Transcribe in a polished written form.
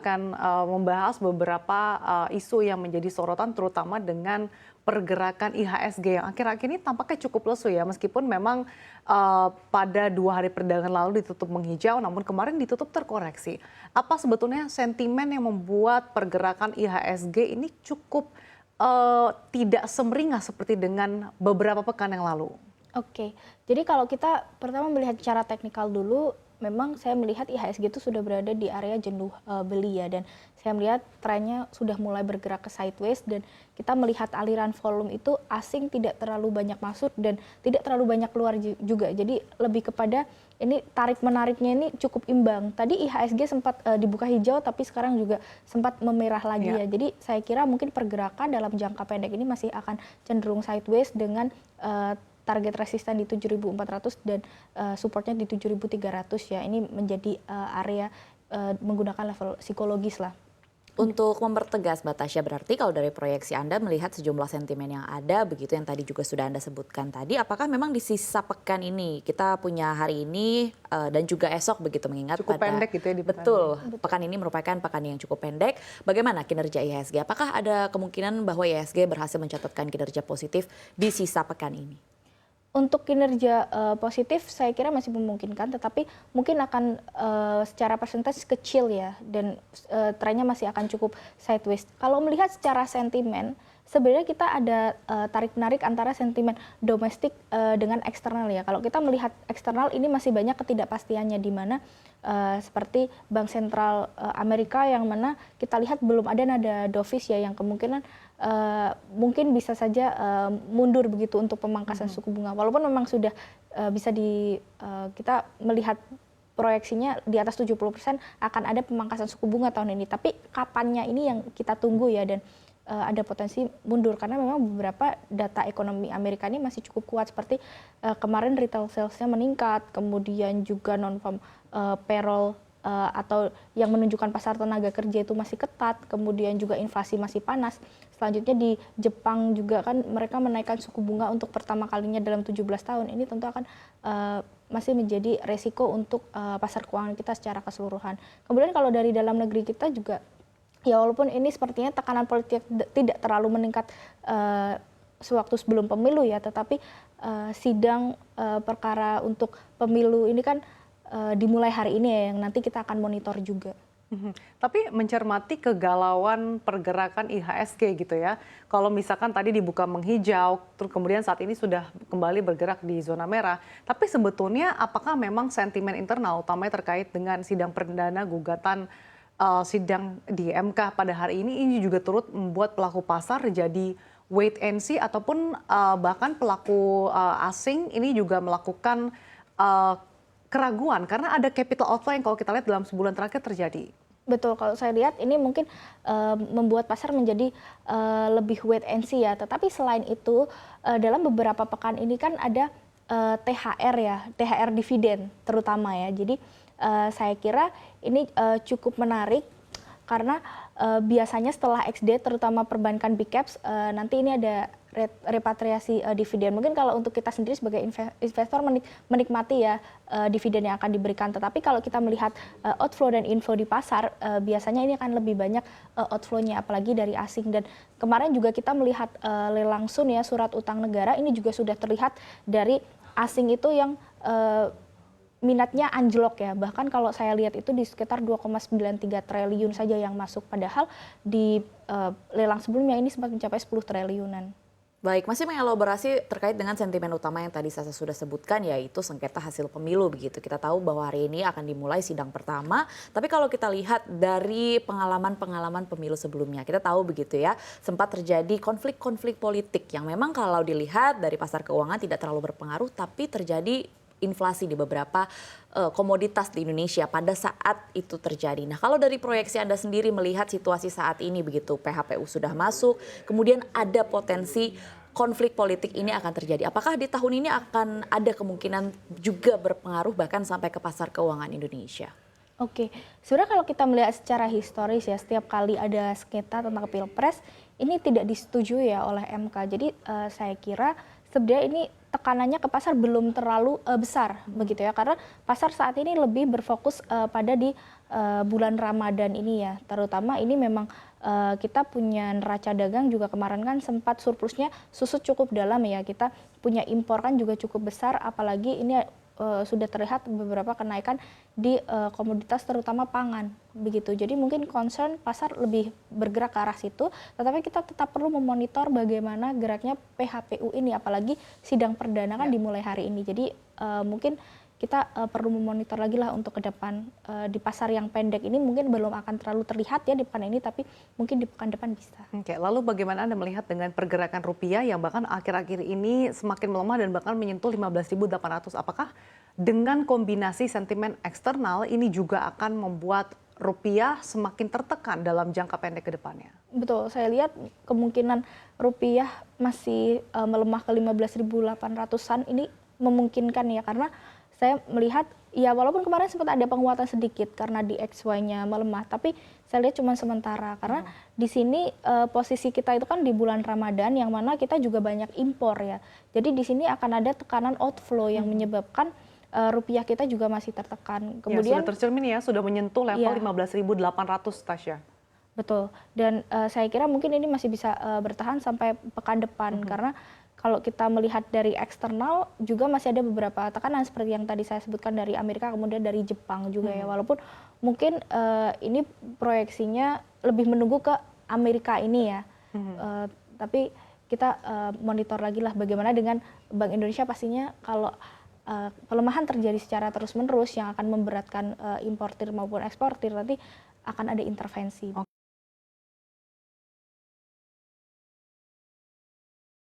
akan membahas beberapa isu yang menjadi sorotan terutama dengan pergerakan IHSG yang akhir-akhir ini tampaknya cukup lesu ya, meskipun memang pada 2 hari perdagangan lalu ditutup menghijau, namun kemarin ditutup terkoreksi. Apa sebetulnya sentimen yang membuat pergerakan IHSG ini cukup tidak semeringah seperti dengan beberapa pekan yang lalu? Oke, jadi kalau kita pertama melihat secara teknikal dulu, memang saya melihat IHSG itu sudah berada di area jenuh beli ya, dan saya melihat trennya sudah mulai bergerak ke sideways, dan kita melihat aliran volume itu asing tidak terlalu banyak masuk dan tidak terlalu banyak keluar juga. Jadi lebih kepada ini tarik menariknya ini cukup imbang. Tadi IHSG sempat dibuka hijau tapi sekarang juga sempat memerah lagi ya. Jadi saya kira mungkin pergerakan dalam jangka pendek ini masih akan cenderung sideways dengan target resisten di 7.400 dan supportnya di 7.300 ya. Ini menjadi area menggunakan level psikologis lah. Untuk mempertegas Mbak Tasya, berarti kalau dari proyeksi Anda melihat sejumlah sentimen yang ada, begitu yang tadi juga sudah Anda sebutkan tadi, apakah memang di sisa pekan ini kita punya hari ini dan juga esok begitu, mengingat cukup pendek gitu ya di pekan betul, pekan ini merupakan pekan yang cukup pendek. Bagaimana kinerja IHSG? Apakah ada kemungkinan bahwa IHSG berhasil mencatatkan kinerja positif di sisa pekan ini? Untuk kinerja positif saya kira masih memungkinkan, tetapi mungkin akan secara persentase kecil ya, dan trennya masih akan cukup sideways. Kalau melihat secara sentimen, sebenarnya kita ada tarik-menarik antara sentimen domestik dengan eksternal ya. Kalau kita melihat eksternal ini masih banyak ketidakpastiannya, di mana seperti Bank Sentral Amerika yang mana kita lihat belum ada nada dovish ya, yang kemungkinan mungkin bisa saja mundur begitu untuk pemangkasan suku bunga. Walaupun memang sudah bisa kita melihat proyeksinya di atas 70% akan ada pemangkasan suku bunga tahun ini. Tapi kapannya ini yang kita tunggu ya, dan ada potensi mundur karena memang beberapa data ekonomi Amerika ini masih cukup kuat, seperti kemarin retail sales-nya meningkat, kemudian juga non-farm payroll atau yang menunjukkan pasar tenaga kerja itu masih ketat, kemudian juga inflasi masih panas. Selanjutnya di Jepang juga kan mereka menaikkan suku bunga untuk pertama kalinya dalam 17 tahun. Ini tentu akan masih menjadi resiko untuk pasar keuangan kita secara keseluruhan. Kemudian kalau dari dalam negeri kita juga, ya walaupun ini sepertinya tekanan politik tidak terlalu meningkat sewaktu sebelum pemilu ya, tetapi sidang perkara untuk pemilu ini kan dimulai hari ini ya, yang nanti kita akan monitor juga. Tapi mencermati kegalauan pergerakan IHSG gitu ya, kalau misalkan tadi dibuka menghijau, terus kemudian saat ini sudah kembali bergerak di zona merah, tapi sebetulnya apakah memang sentimen internal utamanya terkait dengan sidang perdana gugatan sidang di MK pada hari ini juga turut membuat pelaku pasar jadi wait and see, ataupun bahkan pelaku asing ini juga melakukan keraguan karena ada capital outflow yang kalau kita lihat dalam sebulan terakhir terjadi. Betul, kalau saya lihat ini mungkin membuat pasar menjadi lebih wait and see ya. Tetapi selain itu dalam beberapa pekan ini kan ada THR ya, THR dividen terutama ya. Jadi saya kira ini cukup menarik karena biasanya setelah XD terutama perbankan big caps nanti ini ada repatriasi dividen. Mungkin kalau untuk kita sendiri sebagai investor menikmati ya dividen yang akan diberikan. Tetapi kalau kita melihat outflow dan inflow di pasar, biasanya ini akan lebih banyak outflow-nya, apalagi dari asing. Dan kemarin juga kita melihat lelang Sun ya, surat utang negara, ini juga sudah terlihat dari asing itu yang minatnya anjlok ya. Bahkan kalau saya lihat itu di sekitar 2,93 triliun saja yang masuk. Padahal di lelang sebelumnya ini sempat mencapai 10 triliunan. Baik, masih mengelaborasi terkait dengan sentimen utama yang tadi saya sudah sebutkan, yaitu sengketa hasil pemilu begitu. Kita tahu bahwa hari ini akan dimulai sidang pertama, tapi kalau kita lihat dari pengalaman pemilu sebelumnya, kita tahu begitu ya, sempat terjadi konflik-konflik politik yang memang kalau dilihat dari pasar keuangan tidak terlalu berpengaruh, tapi terjadi inflasi di beberapa komoditas di Indonesia pada saat itu terjadi. Nah, kalau dari proyeksi Anda sendiri melihat situasi saat ini begitu, PHPU sudah masuk, kemudian ada potensi konflik politik ini akan terjadi. Apakah di tahun ini akan ada kemungkinan juga berpengaruh bahkan sampai ke pasar keuangan Indonesia? Oke, sebenarnya kalau kita melihat secara historis ya, setiap kali ada sengketa tentang pilpres, ini tidak disetujui ya oleh MK. Jadi saya kira sebenarnya ini tekanannya ke pasar belum terlalu besar begitu ya, karena pasar saat ini lebih berfokus pada di bulan Ramadan ini ya, terutama ini memang kita punya neraca dagang juga kemarin kan sempat surplusnya susut cukup dalam ya, kita punya impor kan juga cukup besar, apalagi ini sudah terlihat beberapa kenaikan di komoditas terutama pangan begitu. Jadi mungkin concern pasar lebih bergerak ke arah situ, tetapi kita tetap perlu memonitor bagaimana geraknya PHPU ini, apalagi sidang perdana kan dimulai hari ini. Jadi mungkin kita perlu memonitor lagi lah untuk ke depan di pasar yang pendek ini mungkin belum akan terlalu terlihat ya di pekan ini, tapi mungkin di pekan depan bisa. Oke, lalu bagaimana Anda melihat dengan pergerakan rupiah yang bahkan akhir-akhir ini semakin melemah dan bahkan menyentuh 15.800? Apakah dengan kombinasi sentimen eksternal ini juga akan membuat rupiah semakin tertekan dalam jangka pendek ke depannya? Betul, saya lihat kemungkinan rupiah masih melemah ke 15.800-an ini memungkinkan ya, karena saya melihat ya walaupun kemarin sempat ada penguatan sedikit karena di XY-nya melemah, tapi saya lihat cuma sementara karena di sini posisi kita itu kan di bulan Ramadan yang mana kita juga banyak impor ya. Jadi di sini akan ada tekanan outflow yang menyebabkan rupiah kita juga masih tertekan. Kemudian sudah tercermin ya, sudah menyentuh level 15.800, Tasya. Betul. Dan saya kira mungkin ini masih bisa bertahan sampai pekan depan karena kalau kita melihat dari eksternal juga masih ada beberapa tekanan seperti yang tadi saya sebutkan dari Amerika, kemudian dari Jepang juga ya. Walaupun mungkin ini proyeksinya lebih menunggu ke Amerika ini ya. Tapi kita monitor lagi lah bagaimana dengan Bank Indonesia, pastinya kalau pelemahan terjadi secara terus-menerus yang akan memberatkan importir maupun eksportir, nanti akan ada intervensi.